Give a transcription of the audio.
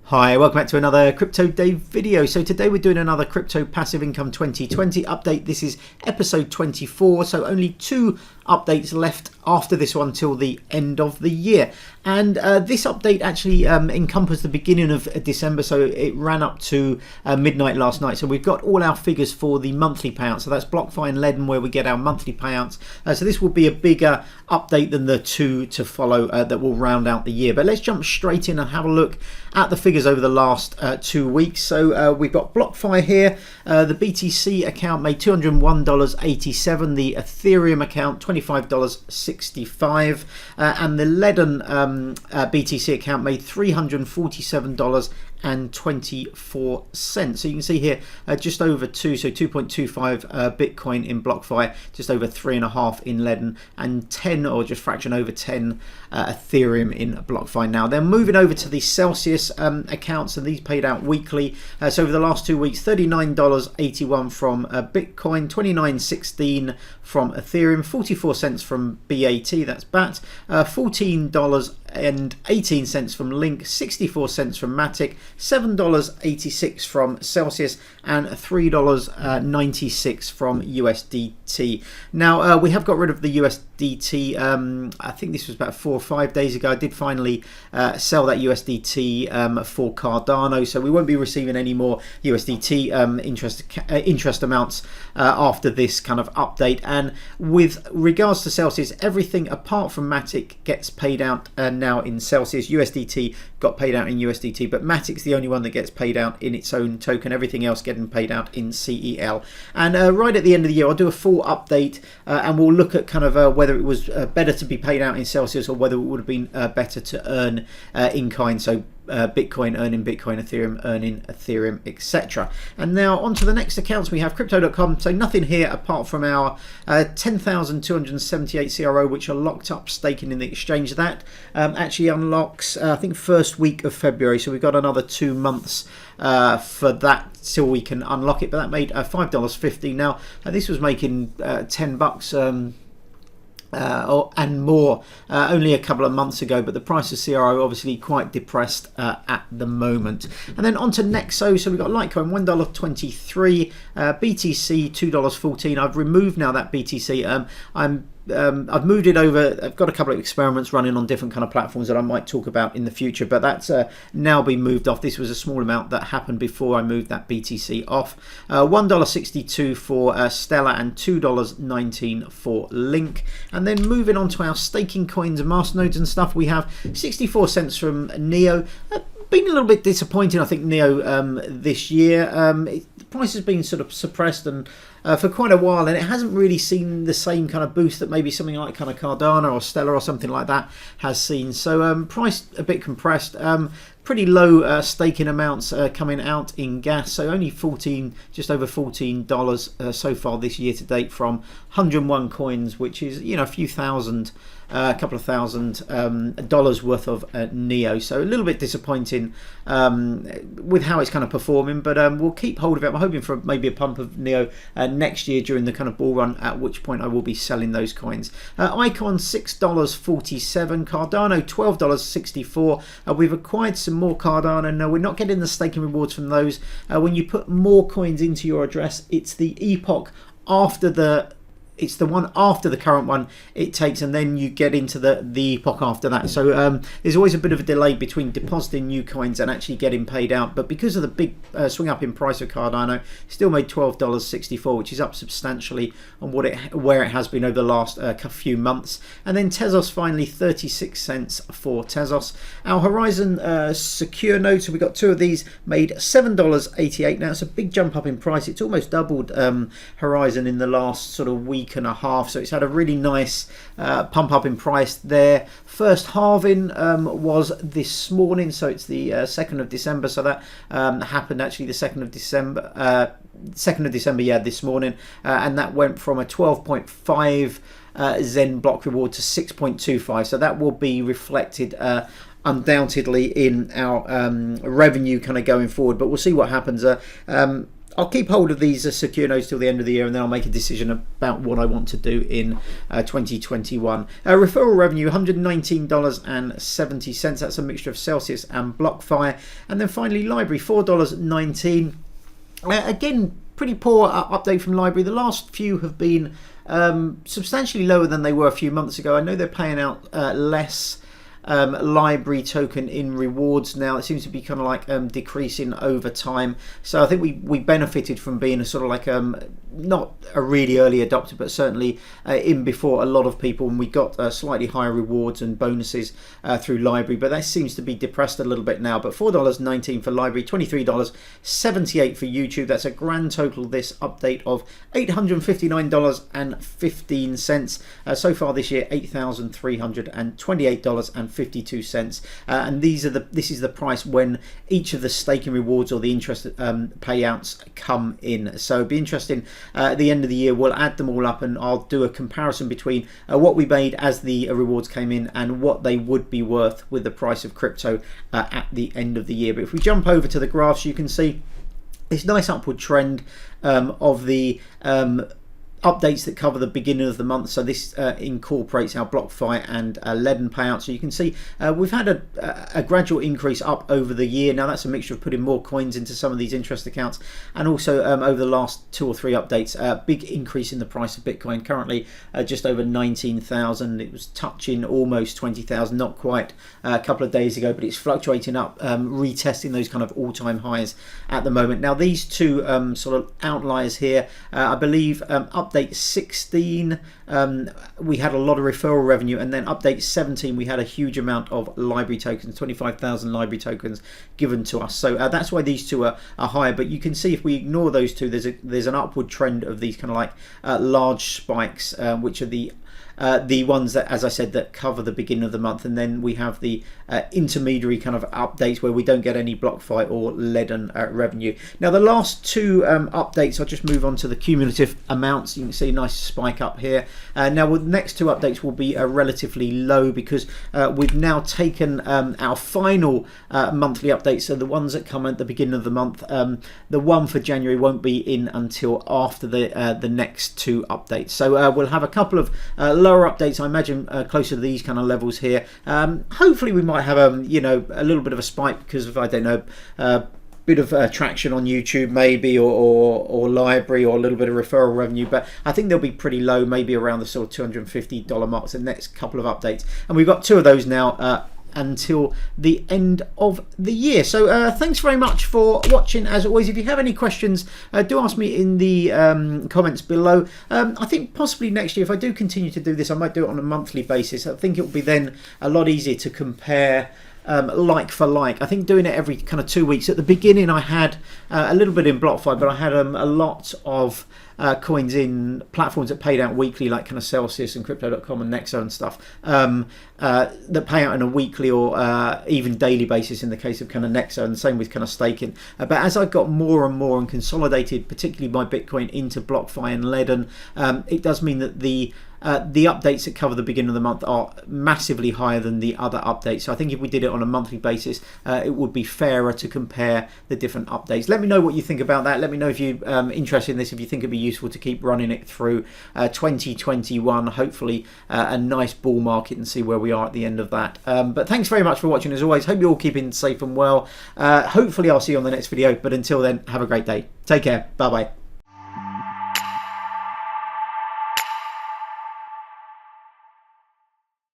Hi, welcome back to another Crypto Day video. So today we're doing another Crypto Passive Income 2020 update. This is episode 24, so only 2 updates left after this one till the end of the year. And this update actually encompassed the beginning of December, so it ran up to midnight last night. So we've got all our figures for the monthly payouts. So that's BlockFi and Ledn where we get our monthly payouts. So this will be a bigger update than the 2 to follow that will round out the year. But let's jump straight in and have a look at the figures over the last 2 weeks. So we've got BlockFi here. The BTC account made $201.87. The Ethereum account $25.65, and the Ledn BTC account made $347.24. So you can see here just over 2, so 2.25 Bitcoin in BlockFi, just over 3.5 in Ledn, and 10 or just fraction over 10 Ethereum in BlockFi. Now they're moving over to the Celsius accounts, and these paid out weekly. So over the last 2 weeks, $39.81 from Bitcoin, $29.16 from Ethereum, 44 cents from BAT, that's BAT, $14.18 from Link, 64 cents from Matic, $7.86 from Celsius, and $3.96 from USDT. Now we have got rid of the USDT. I think this was about 4 or 5 days ago. I did finally sell that USDT for Cardano, so we won't be receiving any more USDT interest amounts after this kind of update. And with regards to Celsius, everything apart from Matic gets paid out now in Celsius. USDT got paid out in USDT, but Matic's the only one that gets paid out in its own token. Everything else getting paid out in CEL. And right at the end of the year, I'll do a full update and we'll look at kind of whether it was better to be paid out in Celsius or whether it would have been better to earn in kind. So Bitcoin earning Bitcoin, Ethereum earning Ethereum, etc. And now on to the next accounts. We have Crypto.com. So nothing here apart from our 10,278 CRO, which are locked up staking in the exchange. That actually unlocks I think first week of February, so we've got another 2 months for that till we can unlock it. But that made $5.50. Now this was making $10 and more only a couple of months ago, but the price of CRO obviously quite depressed at the moment. And then on to Nexo. So we've got Litecoin $1.23, BTC $2.14. I've removed now that BTC. I've moved it over. I've got a couple of experiments running on different kind of platforms that I might talk about in the future, but that's now been moved off. This was a small amount that happened before I moved that BTC off. $1.62 for Stellar and $2.19 for Link. And then moving on to our staking coins and masternodes and stuff, we have 64 cents from Neo. Been a little bit disappointing, I think, Neo this year. The price has been sort of suppressed and for quite a while, and it hasn't really seen the same kind of boost that maybe something like kind of Cardano or Stellar or something like that has seen. So price a bit compressed. Pretty low staking amounts coming out in gas, so only just over $14 so far this year to date from 101 coins, which is, you know, a few thousand, a couple of thousand dollars worth of Neo. So a little bit disappointing with how it's kind of performing, but we'll keep hold of it. I'm hoping for maybe a pump of Neo next year during the kind of bull run, at which point I will be selling those coins. Icon $6.47, Cardano $12.64. We've acquired some more Cardano. No, we're not getting the staking rewards from those. When you put more coins into your address, it's the epoch after it's the one after the current one it takes, and then you get into the epoch after that. So there's always a bit of a delay between depositing new coins and actually getting paid out. But because of the big swing up in price of Cardano, still made $12.64, which is up substantially on where it has been over the last few months. And then Tezos finally 36 cents for Tezos. Our Horizon secure node, so we got 2 of these, made $7.88. Now it's a big jump up in price. It's almost doubled Horizon in the last sort of week and a half, so it's had a really nice pump up in price there. First halving was this morning, so it's the 2nd of December, so that happened actually the 2nd of December, this morning, and that went from a 12.5 Zen block reward to 6.25, so that will be reflected undoubtedly in our revenue kind of going forward, but we'll see what happens. I'll keep hold of these as secure nodes till the end of the year, and then I'll make a decision about what I want to do in 2021. Referral revenue, $119.70. That's a mixture of Celsius and BlockFi. And then finally, Library, $4.19. Again, pretty poor update from Library. The last few have been substantially lower than they were a few months ago. I know they're paying out less Library token in rewards now. It seems to be kind of like decreasing over time. So I think we benefited from being a sort of like not a really early adopter, but certainly in before a lot of people, and we got slightly higher rewards and bonuses through Library. But that seems to be depressed a little bit now. But $4.19 for Library, $23.78 for YouTube. That's a grand total this update of $859.15. So far this year, $8,328.52. And this is the price when each of the staking rewards or the interest payouts come in. So it'd be interesting. At the end of the year, we'll add them all up, and I'll do a comparison between what we made as the rewards came in and what they would be worth with the price of crypto at the end of the year. But if we jump over to the graphs, you can see this nice upward trend of the updates that cover the beginning of the month. So this incorporates our BlockFi and Ledn payouts. So you can see we've had a gradual increase up over the year. Now that's a mixture of putting more coins into some of these interest accounts, and also over the last 2 or 3 updates, a big increase in the price of Bitcoin. Currently just over 19,000. It was touching almost 20,000, not quite a couple of days ago, but it's fluctuating up, retesting those kind of all-time highs at the moment. Now these two sort of outliers here, I believe update 16 we had a lot of referral revenue, and then update 17 we had a huge amount of library tokens, 25,000 library tokens given to us. So that's why these two are higher. But you can see if we ignore those two, there's an upward trend of these kind of like large spikes, which are the ones that, as I said, that cover the beginning of the month, and then we have the intermediary kind of updates where we don't get any BlockFi or Ledn revenue. Now the last two updates, I'll just move on to the cumulative amounts. You can see a nice spike up here. Now the next two updates will be relatively low because we've now taken our final monthly updates, so the ones that come at the beginning of the month. The one for January won't be in until after the next two updates. So we'll have a couple of lower updates, I imagine, closer to these kind of levels here. Hopefully we might have a little bit of a spike because of, I don't know, bit of traction on YouTube maybe, or library, or a little bit of referral revenue, but I think they'll be pretty low, maybe around the sort of $250 mark. So the next couple of updates, and we've got 2 of those now until the end of the year. So thanks very much for watching. As always, if you have any questions, do ask me in the comments below. I think possibly next year, if I do continue to do this, I might do it on a monthly basis. I think it will be then a lot easier to compare like for like. I think doing it every kind of 2 weeks. At the beginning I had a little bit in BlockFi, but I had a lot of coins in platforms that paid out weekly, like kind of Celsius and Cryptocom and Nexo and stuff, that pay out on a weekly or even daily basis in the case of kind of Nexo, and the same with kind of staking. But as I got more and more and consolidated, particularly my Bitcoin, into BlockFi and Ledn, it does mean that the updates that cover the beginning of the month are massively higher than the other updates. So I think if we did it on a monthly basis, it would be fairer to compare the different updates. Let me know what you think about that. Let me know if you're interested in this, if you think it'd be useful to keep running it through 2021, hopefully a nice bull market, and see where we are at the end of that. But thanks very much for watching as always. Hope you're all keeping safe and well. Hopefully I'll see you on the next video, but until then, have a great day. Take care. Bye bye.